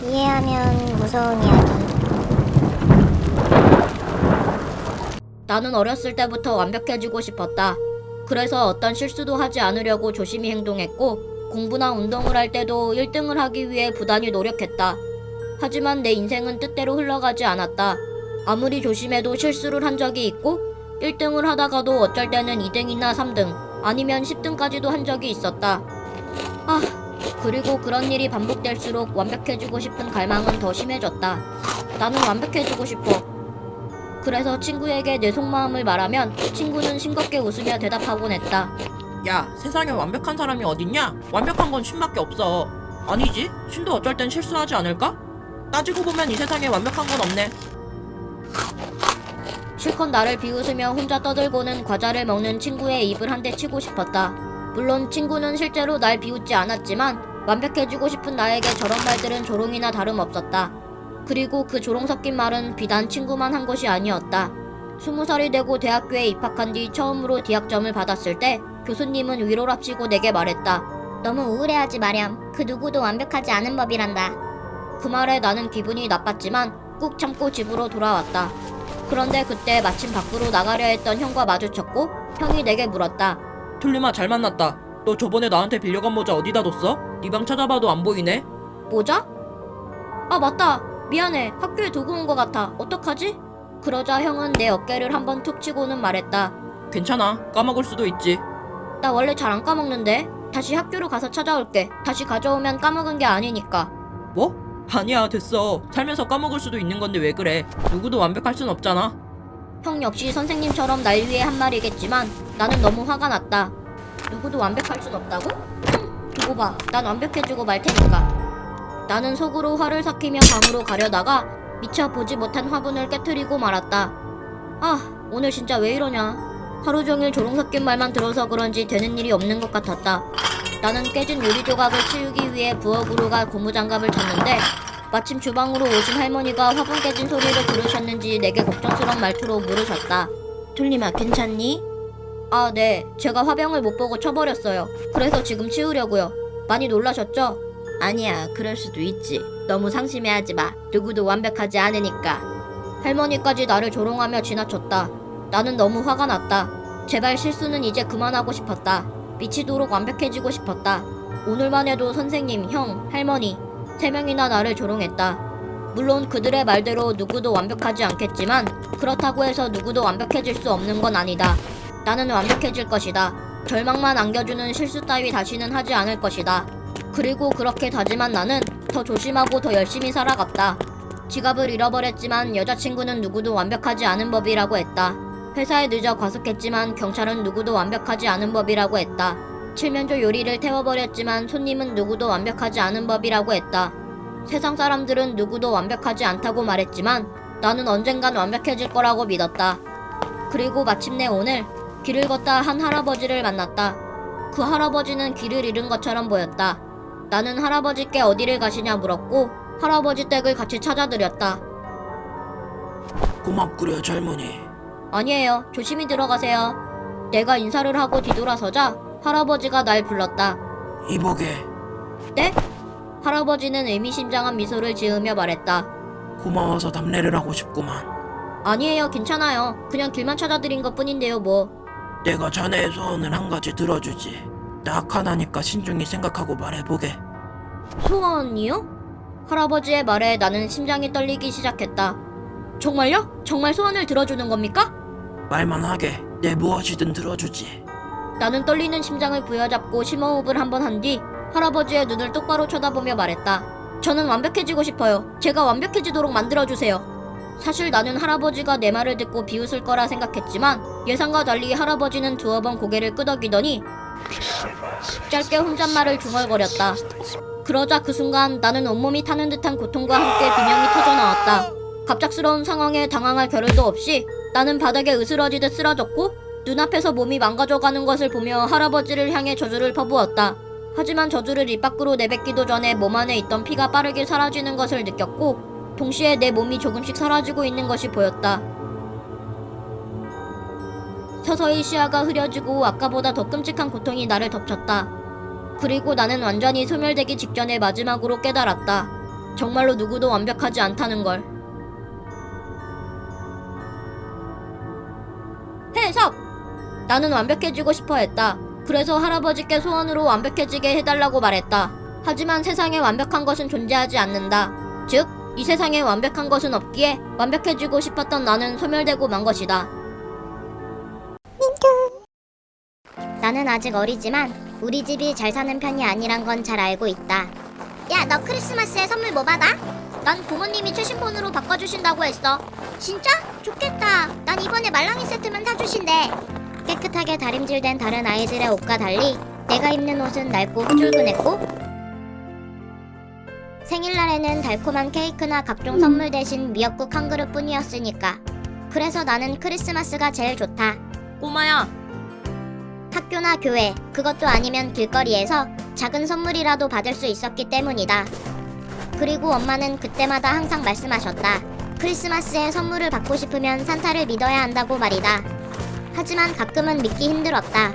이해하면 무서운 이야기. 나는 어렸을 때부터 완벽해지고 싶었다. 그래서 어떤 실수도 하지 않으려고 조심히 행동했고 공부나 운동을 할 때도 1등을 하기 위해 부단히 노력했다. 하지만 내 인생은 뜻대로 흘러가지 않았다. 아무리 조심해도 실수를 한 적이 있고 1등을 하다가도 어쩔 때는 2등이나 3등 아니면 10등까지도 한 적이 있었다. 그리고 그런 일이 반복될수록 완벽해지고 싶은 갈망은 더 심해졌다. 나는 완벽해지고 싶어. 그래서 친구에게 내 속마음을 말하면 친구는 싱겁게 웃으며 대답하곤 했다. 야, 세상에 완벽한 사람이 어딨냐? 완벽한 건 신밖에 없어. 아니지? 신도 어쩔 땐 실수하지 않을까? 따지고 보면 이 세상에 완벽한 건 없네. 실컷 나를 비웃으며 혼자 떠들고는 과자를 먹는 친구의 입을 한 대 치고 싶었다. 물론 친구는 실제로 날 비웃지 않았지만 완벽해지고 싶은 나에게 저런 말들은 조롱이나 다름없었다. 그리고 그 조롱 섞인 말은 비단 친구만 한 것이 아니었다. 20살이 되고 대학교에 입학한 뒤 처음으로 디학점을 받았을 때 교수님은 위로랍시고 내게 말했다. 너무 우울해하지 마렴. 그 누구도 완벽하지 않은 법이란다. 그 말에 나는 기분이 나빴지만 꾹 참고 집으로 돌아왔다. 그런데 그때 마침 밖으로 나가려 했던 형과 마주쳤고 형이 내게 물었다. 틀림아, 잘 만났다. 너 저번에 나한테 빌려간 모자 어디다 뒀어? 네 방 찾아봐도 안 보이네. 모자? 맞다. 미안해. 학교에 두고 온 것 같아. 어떡하지? 그러자 형은 내 어깨를 한번 툭 치고는 말했다. 괜찮아. 까먹을 수도 있지. 나 원래 잘 안 까먹는데. 다시 학교로 가서 찾아올게. 다시 가져오면 까먹은 게 아니니까. 뭐? 아니야, 됐어. 살면서 까먹을 수도 있는 건데 왜 그래? 누구도 완벽할 순 없잖아. 형 역시 선생님처럼 날 위해 한 말이겠지만 나는 너무 화가 났다. 누구도 완벽할 순 없다고? 두고 봐. 난 완벽해지고 말 테니까. 나는 속으로 화를 삭히며 방으로 가려다가 미처 보지 못한 화분을 깨트리고 말았다. 오늘 진짜 왜 이러냐. 하루 종일 조롱 섞인 말만 들어서 그런지 되는 일이 없는 것 같았다. 나는 깨진 요리 조각을 치우기 위해 부엌으로 가 고무장갑을 쳤는데 마침 주방으로 오신 할머니가 화분 깨진 소리를 들으셨는지 내게 걱정스러운 말투로 물으셨다. 툴림아, 괜찮니? 네. 제가 화병을 못 보고 쳐버렸어요. 그래서 지금 치우려고요. 많이 놀라셨죠? 아니야, 그럴 수도 있지. 너무 상심해하지 마. 누구도 완벽하지 않으니까. 할머니까지 나를 조롱하며 지나쳤다. 나는 너무 화가 났다. 제발 실수는 이제 그만하고 싶었다. 미치도록 완벽해지고 싶었다. 오늘만 해도 선생님, 형, 할머니 3명이나 나를 조롱했다. 물론 그들의 말대로 누구도 완벽하지 않겠지만 그렇다고 해서 누구도 완벽해질 수 없는 건 아니다. 나는 완벽해질 것이다. 절망만 안겨주는 실수 따위 다시는 하지 않을 것이다. 그리고 그렇게 다짐한 나는 더 조심하고 더 열심히 살아갔다. 지갑을 잃어버렸지만 여자친구는 누구도 완벽하지 않은 법이라고 했다. 회사에 늦어 과속했지만 경찰은 누구도 완벽하지 않은 법이라고 했다. 칠면조 요리를 태워버렸지만 손님은 누구도 완벽하지 않은 법이라고 했다. 세상 사람들은 누구도 완벽하지 않다고 말했지만 나는 언젠간 완벽해질 거라고 믿었다. 그리고 마침내 오늘 길을 걷다 한 할아버지를 만났다. 그 할아버지는 길을 잃은 것처럼 보였다. 나는 할아버지께 어디를 가시냐 물었고 할아버지 댁을 같이 찾아드렸다. 고맙구려, 젊은이. 아니에요. 조심히 들어가세요. 내가 인사를 하고 뒤돌아서자 할아버지가 날 불렀다. 이보게. 네? 할아버지는 의미심장한 미소를 지으며 말했다. 고마워서 답례를 하고 싶구만. 아니에요. 괜찮아요. 그냥 길만 찾아드린 것뿐인데요 뭐. 내가 자네의 소원을 한 가지 들어주지. 딱 하나니까 신중히 생각하고 말해보게. 소원이요? 할아버지의 말에 나는 심장이 떨리기 시작했다. 정말요? 정말 소원을 들어주는 겁니까? 말만 하게. 내 무엇이든 들어주지. 나는 떨리는 심장을 부여잡고 심호흡을 한번 한 뒤 할아버지의 눈을 똑바로 쳐다보며 말했다. 저는 완벽해지고 싶어요. 제가 완벽해지도록 만들어주세요. 사실 나는 할아버지가 내 말을 듣고 비웃을 거라 생각했지만 예상과 달리 할아버지는 두어 번 고개를 끄덕이더니 짧게 혼잣말을 중얼거렸다. 그러자 그 순간 나는 온몸이 타는 듯한 고통과 함께 비명이 터져나왔다. 갑작스러운 상황에 당황할 겨를도 없이 나는 바닥에 으스러지듯 쓰러졌고 눈앞에서 몸이 망가져가는 것을 보며 할아버지를 향해 저주를 퍼부었다. 하지만 저주를 입 밖으로 내뱉기도 전에 몸 안에 있던 피가 빠르게 사라지는 것을 느꼈고 동시에 내 몸이 조금씩 사라지고 있는 것이 보였다. 서서히 시야가 흐려지고 아까보다 더 끔찍한 고통이 나를 덮쳤다. 그리고 나는 완전히 소멸되기 직전에 마지막으로 깨달았다. 정말로 누구도 완벽하지 않다는 걸. 해석! 나는 완벽해지고 싶어 했다. 그래서 할아버지께 소원으로 완벽해지게 해달라고 말했다. 하지만 세상에 완벽한 것은 존재하지 않는다. 즉, 이 세상에 완벽한 것은 없기에 완벽해지고 싶었던 나는 소멸되고 만 것이다. 나는 아직 어리지만 우리 집이 잘 사는 편이 아니란 건 잘 알고 있다. 야, 너 크리스마스에 선물 뭐 받아? 난 부모님이 최신 폰으로 바꿔주신다고 했어. 진짜? 좋겠다. 난 이번에 말랑이 세트만 사주신대. 깨끗하게 다림질된 다른 아이들의 옷과 달리 내가 입는 옷은 낡고 후줄근했고, 생일날에는 달콤한 케이크나 각종 선물 대신 미역국 한 그릇뿐이었으니까. 그래서 나는 크리스마스가 제일 좋다. 꼬마야, 학교나 교회, 그것도 아니면 길거리에서 작은 선물이라도 받을 수 있었기 때문이다. 그리고 엄마는 그때마다 항상 말씀하셨다. 크리스마스에 선물을 받고 싶으면 산타를 믿어야 한다고 말이다. 하지만 가끔은 믿기 힘들었다.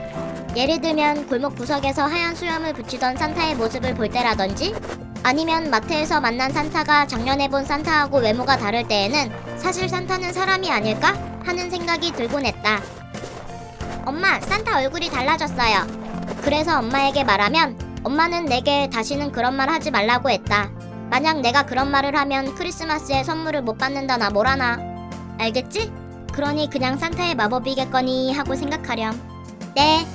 예를 들면 골목 구석에서 하얀 수염을 붙이던 산타의 모습을 볼 때라든지, 아니면 마트에서 만난 산타가 작년에 본 산타하고 외모가 다를 때에는 사실 산타는 사람이 아닐까 하는 생각이 들곤 했다. 엄마, 산타 얼굴이 달라졌어요. 그래서 엄마에게 말하면 엄마는 내게 다시는 그런 말 하지 말라고 했다. 만약 내가 그런 말을 하면 크리스마스에 선물을 못 받는다나 뭐라나. 알겠지? 그러니 그냥 산타의 마법이겠거니 하고 생각하렴. 네.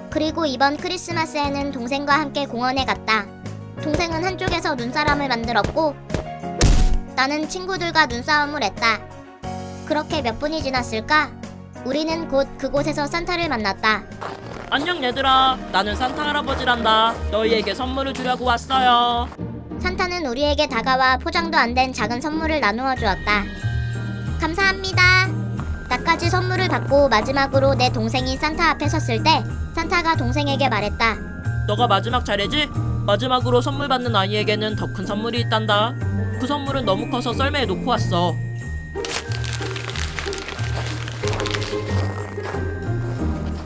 그리고 이번 크리스마스에는 동생과 함께 공원에 갔다. 동생은 한쪽에서 눈사람을 만들었고 나는 친구들과 눈싸움을 했다. 그렇게 몇 분이 지났을까? 우리는 곧 그곳에서 산타를 만났다. 안녕 얘들아. 나는 산타 할아버지란다. 너희에게 선물을 주려고 왔어요. 산타는 우리에게 다가와 포장도 안 된 작은 선물을 나누어 주었다. 감사합니다. 나까지 선물을 받고 마지막으로 내 동생이 산타 앞에 섰을 때 산타가 동생에게 말했다. 너가 마지막 차례지? 마지막으로 선물 받는 아이에게는 더 큰 선물이 있단다. 그 선물은 너무 커서 썰매에 놓고 왔어.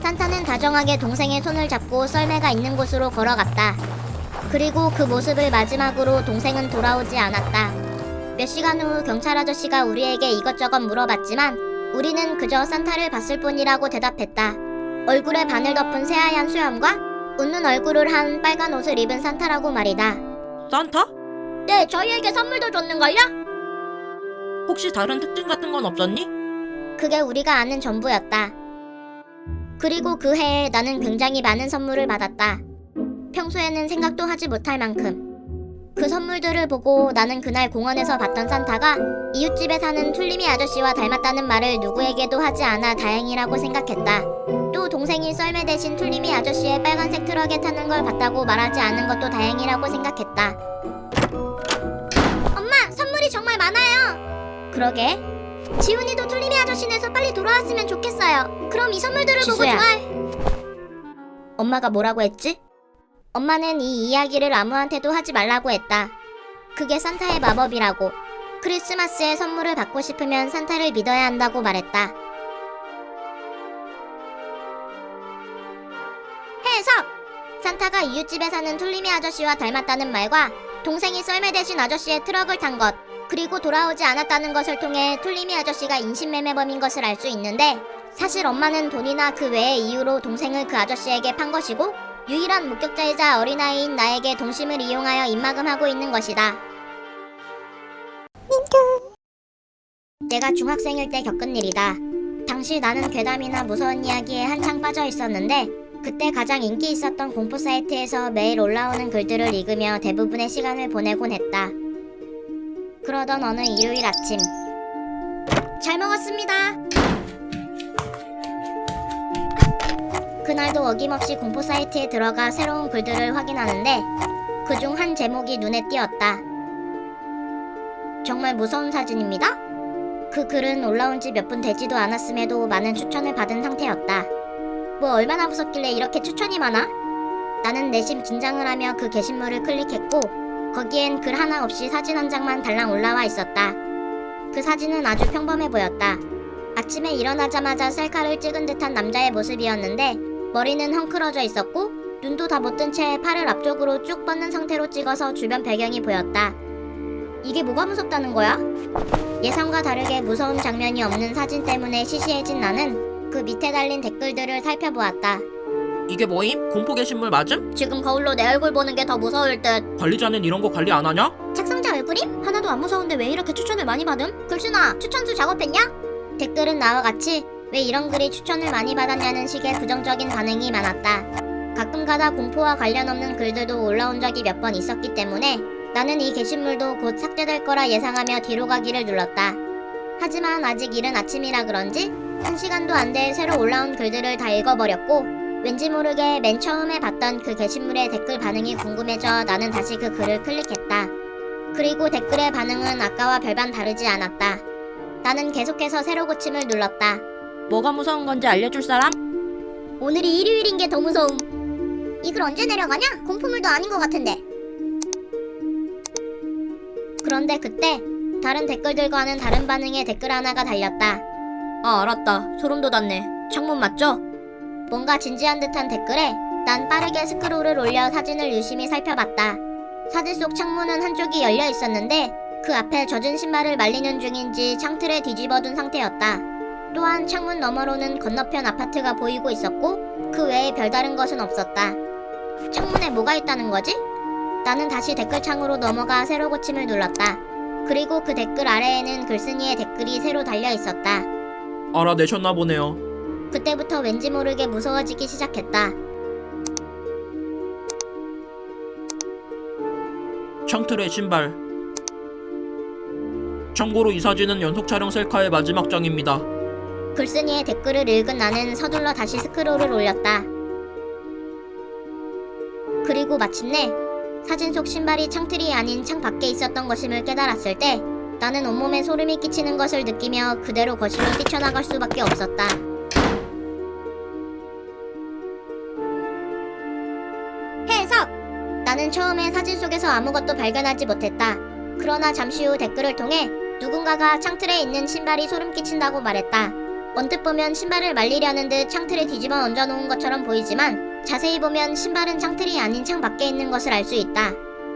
산타는 다정하게 동생의 손을 잡고 썰매가 있는 곳으로 걸어갔다. 그리고 그 모습을 마지막으로 동생은 돌아오지 않았다. 몇 시간 후 경찰 아저씨가 우리에게 이것저것 물어봤지만 우리는 그저 산타를 봤을 뿐이라고 대답했다. 얼굴에 바늘 덮은 새하얀 수염과 웃는 얼굴을 한 빨간 옷을 입은 산타라고 말이다. 산타? 네, 저희에게 선물도 줬는걸요? 혹시 다른 특징 같은 건 없었니? 그게 우리가 아는 전부였다. 그리고 그 해에 나는 굉장히 많은 선물을 받았다. 평소에는 생각도 하지 못할 만큼. 그 선물들을 보고 나는 그날 공원에서 봤던 산타가 이웃집에 사는 툴리미 아저씨와 닮았다는 말을 누구에게도 하지 않아 다행이라고 생각했다. 또 동생이 썰매 대신 툴리미 아저씨의 빨간색 트럭에 타는 걸 봤다고 말하지 않은 것도 다행이라고 생각했다. 엄마, 선물이 정말 많아요. 그러게. 지훈이도 툴리미 아저씨네서 빨리 돌아왔으면 좋겠어요. 그럼 이 선물들을 지수야. 보고 좋아할... 엄마가 뭐라고 했지? 엄마는 이 이야기를 아무한테도 하지 말라고 했다. 그게 산타의 마법이라고. 크리스마스에 선물을 받고 싶으면 산타를 믿어야 한다고 말했다. 해석! 산타가 이웃집에 사는 툴리미 아저씨와 닮았다는 말과 동생이 썰매 대신 아저씨의 트럭을 탄 것, 그리고 돌아오지 않았다는 것을 통해 툴리미 아저씨가 인신매매범인 것을 알 수 있는데, 사실 엄마는 돈이나 그 외의 이유로 동생을 그 아저씨에게 판 것이고 유일한 목격자이자 어린아이인 나에게 동심을 이용하여 입막음하고 있는 것이다. 내가 중학생일 때 겪은 일이다. 당시 나는 괴담이나 무서운 이야기에 한창 빠져 있었는데 그때 가장 인기 있었던 공포 사이트에서 매일 올라오는 글들을 읽으며 대부분의 시간을 보내곤 했다. 그러던 어느 일요일 아침, 잘 먹었습니다. 그날도 어김없이 공포 사이트에 들어가 새로운 글들을 확인하는데 그중 한 제목이 눈에 띄었다. 정말 무서운 사진입니다. 그 글은 올라온 지 몇 분 되지도 않았음에도 많은 추천을 받은 상태였다. 뭐 얼마나 무섭길래 이렇게 추천이 많아? 나는 내심 긴장을 하며 그 게시물을 클릭했고 거기엔 글 하나 없이 사진 한 장만 달랑 올라와 있었다. 그 사진은 아주 평범해 보였다. 아침에 일어나자마자 셀카를 찍은 듯한 남자의 모습이었는데 머리는 헝클어져 있었고 눈도 다 못 뜬 채 팔을 앞쪽으로 쭉 뻗는 상태로 찍어서 주변 배경이 보였다. 이게 뭐가 무섭다는 거야? 예상과 다르게 무서운 장면이 없는 사진 때문에 시시해진 나는 그 밑에 달린 댓글들을 살펴보았다. 이게 뭐임? 공포 게시물 맞음? 지금 거울로 내 얼굴 보는 게 더 무서울 듯. 관리자는 이런 거 관리 안 하냐? 작성자 얼굴임? 하나도 안 무서운데 왜 이렇게 추천을 많이 받음? 글순아, 추천수 작업했냐? 댓글은 나와 같이 왜 이런 글이 추천을 많이 받았냐는 식의 부정적인 반응이 많았다. 가끔가다 공포와 관련 없는 글들도 올라온 적이 몇 번 있었기 때문에 나는 이 게시물도 곧 삭제될 거라 예상하며 뒤로 가기를 눌렀다. 하지만 아직 이른 아침이라 그런지 1시간도 안 돼 새로 올라온 글들을 다 읽어버렸고 왠지 모르게 맨 처음에 봤던 그 게시물의 댓글 반응이 궁금해져 나는 다시 그 글을 클릭했다. 그리고 댓글의 반응은 아까와 별반 다르지 않았다. 나는 계속해서 새로 고침을 눌렀다. 뭐가 무서운 건지 알려줄 사람? 오늘이 일요일인 게 더 무서움. 이 글 언제 내려가냐? 공포물도 아닌 것 같은데. 그런데 그때 다른 댓글들과는 다른 반응의 댓글 하나가 달렸다. 아, 알았다. 소름 돋았네. 창문 맞죠? 뭔가 진지한 듯한 댓글에 난 빠르게 스크롤을 올려 사진을 유심히 살펴봤다. 사진 속 창문은 한쪽이 열려 있었는데 그 앞에 젖은 신발을 말리는 중인지 창틀에 뒤집어둔 상태였다. 또한 창문 너머로는 건너편 아파트가 보이고 있었고 그 외에 별다른 것은 없었다. 창문에 뭐가 있다는 거지? 나는 다시 댓글창으로 넘어가 새로 고침을 눌렀다. 그리고 그 댓글 아래에는 글쓴이의 댓글이 새로 달려 있었다. 알아내셨나 보네요. 그때부터 왠지 모르게 무서워지기 시작했다. 창틀의 신발. 참고로 이 사진은 연속 촬영 셀카의 마지막 장입니다. 글쓴이의 댓글을 읽은 나는 서둘러 다시 스크롤을 올렸다. 그리고 마침내 사진 속 신발이 창틀이 아닌 창 밖에 있었던 것임을 깨달았을 때 나는 온몸에 소름이 끼치는 것을 느끼며 그대로 거실로 뛰쳐나갈 수밖에 없었다. 해석! 나는 처음에 사진 속에서 아무것도 발견하지 못했다. 그러나 잠시 후 댓글을 통해 누군가가 창틀에 있는 신발이 소름 끼친다고 말했다. 언뜻 보면 신발을 말리려는 듯 창틀에 뒤집어 얹어놓은 것처럼 보이지만 자세히 보면 신발은 창틀이 아닌 창 밖에 있는 것을 알 수 있다.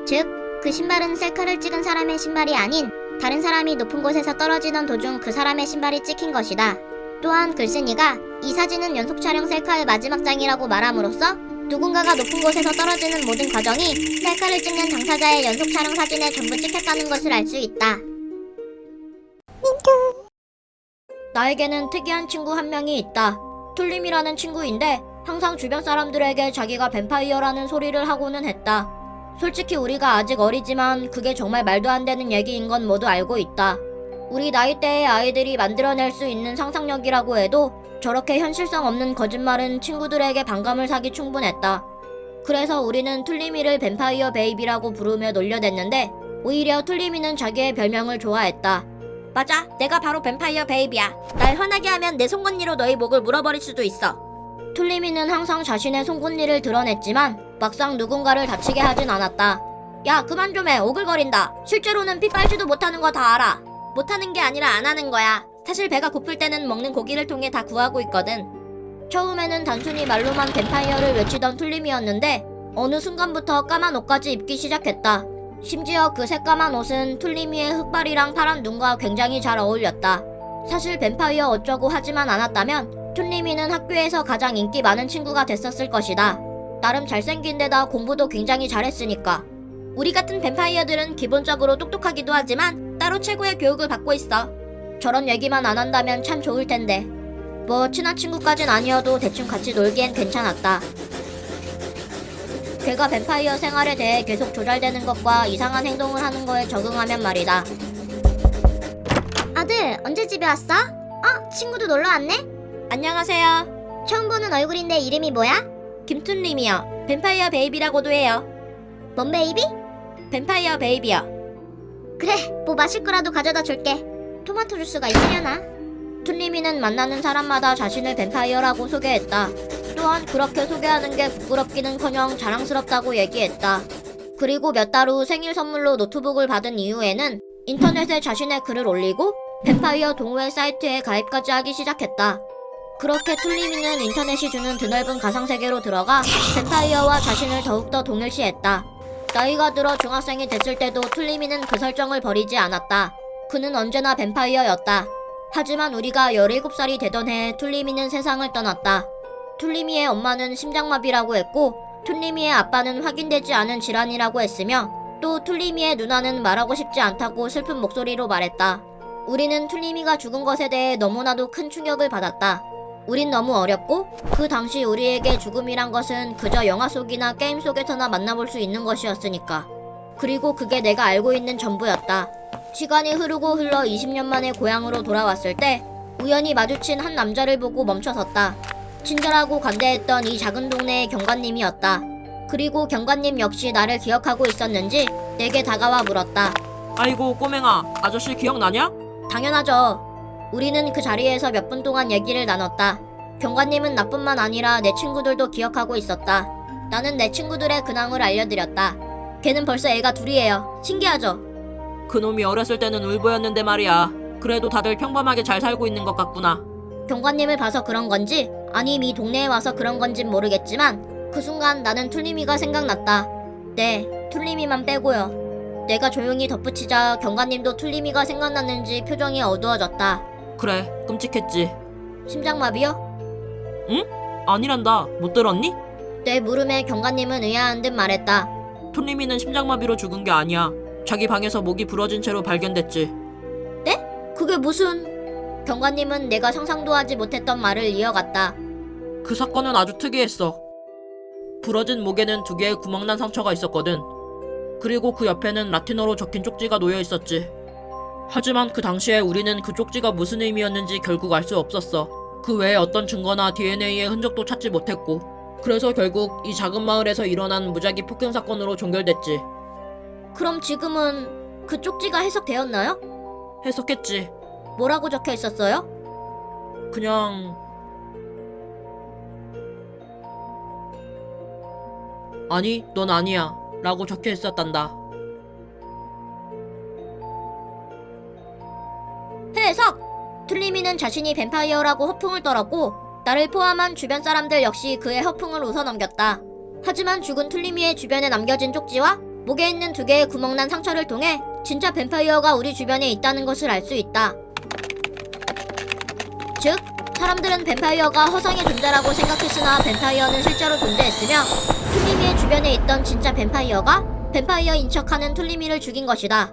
즉, 그 신발은 셀카를 찍은 사람의 신발이 아닌 다른 사람이 높은 곳에서 떨어지던 도중 그 사람의 신발이 찍힌 것이다. 또한 글쓴이가 이 사진은 연속 촬영 셀카의 마지막 장이라고 말함으로써 누군가가 높은 곳에서 떨어지는 모든 과정이 셀카를 찍는 당사자의 연속 촬영 사진에 전부 찍혔다는 것을 알 수 있다. 나에게는 특이한 친구 한 명이 있다. 툴림이라는 친구인데 항상 주변 사람들에게 자기가 뱀파이어라는 소리를 하고는 했다. 솔직히 우리가 아직 어리지만 그게 정말 말도 안 되는 얘기인 건 모두 알고 있다. 우리 나이대의 아이들이 만들어낼 수 있는 상상력이라고 해도 저렇게 현실성 없는 거짓말은 친구들에게 반감을 사기 충분했다. 그래서 우리는 툴리미를 뱀파이어 베이비라고 부르며 놀려댔는데 오히려 툴리미는 자기의 별명을 좋아했다. 맞아, 내가 바로 뱀파이어 베이비야. 날 화나게 하면 내 송곳니로 너희 목을 물어버릴 수도 있어. 툴리미는 항상 자신의 송곳니를 드러냈지만 막상 누군가를 다치게 하진 않았다. 야, 그만 좀 해. 오글거린다. 실제로는 피 빨지도 못하는 거 다 알아. 못하는 게 아니라 안 하는 거야. 사실 배가 고플 때는 먹는 고기를 통해 다 구하고 있거든. 처음에는 단순히 말로만 뱀파이어를 외치던 툴림이었는데 어느 순간부터 까만 옷까지 입기 시작했다. 심지어 그 새까만 옷은 툴리미의 흑발이랑 파란 눈과 굉장히 잘 어울렸다. 사실 뱀파이어 어쩌고 하지만 않았다면 툴리미는 학교에서 가장 인기 많은 친구가 됐었을 것이다. 나름 잘생긴 데다 공부도 굉장히 잘했으니까. 우리 같은 뱀파이어들은 기본적으로 똑똑하기도 하지만 따로 최고의 교육을 받고 있어. 저런 얘기만 안 한다면 참 좋을 텐데. 뭐 친한 친구까진 아니어도 대충 같이 놀기엔 괜찮았다. 걔가 뱀파이어 생활에 대해 계속 조잘되는 것과 이상한 행동을 하는 거에 적응하면 말이다. 아들, 언제 집에 왔어? 친구도 놀러 왔네? 안녕하세요. 처음 보는 얼굴인데 이름이 뭐야? 김툰님이요. 뱀파이어 베이비라고도 해요. 뭔 베이비? 뱀파이어 베이비요. 그래, 뭐 마실 거라도 가져다 줄게. 토마토 주스가 있으려나? 툴리미는 만나는 사람마다 자신을 뱀파이어라고 소개했다. 또한 그렇게 소개하는 게 부끄럽기는커녕 자랑스럽다고 얘기했다. 그리고 몇 달 후 생일 선물로 노트북을 받은 이후에는 인터넷에 자신의 글을 올리고 뱀파이어 동호회 사이트에 가입까지 하기 시작했다. 그렇게 툴리미는 인터넷이 주는 드넓은 가상세계로 들어가 뱀파이어와 자신을 더욱더 동일시했다. 나이가 들어 중학생이 됐을 때도 틀리미는 그 설정을 버리지 않았다. 그는 언제나 뱀파이어였다. 하지만 우리가 17살이 되던 해에 툴리미는 세상을 떠났다. 툴리미의 엄마는 심장마비라고 했고 툴리미의 아빠는 확인되지 않은 질환이라고 했으며 또 툴리미의 누나는 말하고 싶지 않다고 슬픈 목소리로 말했다. 우리는 툴리미가 죽은 것에 대해 너무나도 큰 충격을 받았다. 우린 너무 어렸고 그 당시 우리에게 죽음이란 것은 그저 영화 속이나 게임 속에서나 만나볼 수 있는 것이었으니까. 그리고 그게 내가 알고 있는 전부였다. 시간이 흐르고 흘러 20년 만에 고향으로 돌아왔을 때 우연히 마주친 한 남자를 보고 멈춰섰다. 친절하고 관대했던 이 작은 동네의 경관님이었다. 그리고 경관님 역시 나를 기억하고 있었는지 내게 다가와 물었다. 아이고 꼬맹아, 아저씨 기억나냐? 당연하죠. 우리는 그 자리에서 몇 분 동안 얘기를 나눴다. 경관님은 나뿐만 아니라 내 친구들도 기억하고 있었다. 나는 내 친구들의 근황을 알려드렸다. 걔는 벌써 애가 둘이에요. 신기하죠? 그놈이 어렸을 때는 울보였는데 말이야. 그래도 다들 평범하게 잘 살고 있는 것 같구나. 경관님을 봐서 그런 건지 아님 이 동네에 와서 그런 건진 모르겠지만 그 순간 나는 툴리미가 생각났다. 네, 툴리미만 빼고요. 내가 조용히 덧붙이자 경관님도 툴리미가 생각났는지 표정이 어두워졌다. 그래, 끔찍했지. 심장마비요? 아니란다. 못 들었니? 내 물음에 경관님은 의아한 듯 말했다. 툴리미는 심장마비로 죽은 게 아니야. 자기 방에서 목이 부러진 채로 발견됐지. 그게 무슨... 경관님은 내가 상상도 하지 못했던 말을 이어갔다. 그 사건은 아주 특이했어. 부러진 목에는 2개의 구멍난 상처가 있었거든. 그리고 그 옆에는 라틴어로 적힌 쪽지가 놓여 있었지. 하지만 그 당시에 우리는 그 쪽지가 무슨 의미였는지 결국 알 수 없었어. 그 외에 어떤 증거나 DNA의 흔적도 찾지 못했고, 그래서 결국 이 작은 마을에서 일어난 무작위 폭행 사건으로 종결됐지. 그럼 지금은 그 쪽지가 해석되었나요? 해석했지. 뭐라고 적혀 있었어요? 그냥... 아니, 넌 아니야 라고 적혀 있었단다. 해석! 툴리미는 자신이 뱀파이어라고 허풍을 떨었고 나를 포함한 주변 사람들 역시 그의 허풍을 웃어넘겼다. 하지만 죽은 툴리미의 주변에 남겨진 쪽지와 목에 있는 2개의 구멍난 상처를 통해 진짜 뱀파이어가 우리 주변에 있다는 것을 알 수 있다. 즉, 사람들은 뱀파이어가 허상의 존재라고 생각했으나 뱀파이어는 실제로 존재했으며 툴리미의 주변에 있던 진짜 뱀파이어가 뱀파이어인 척하는 툴리미를 죽인 것이다.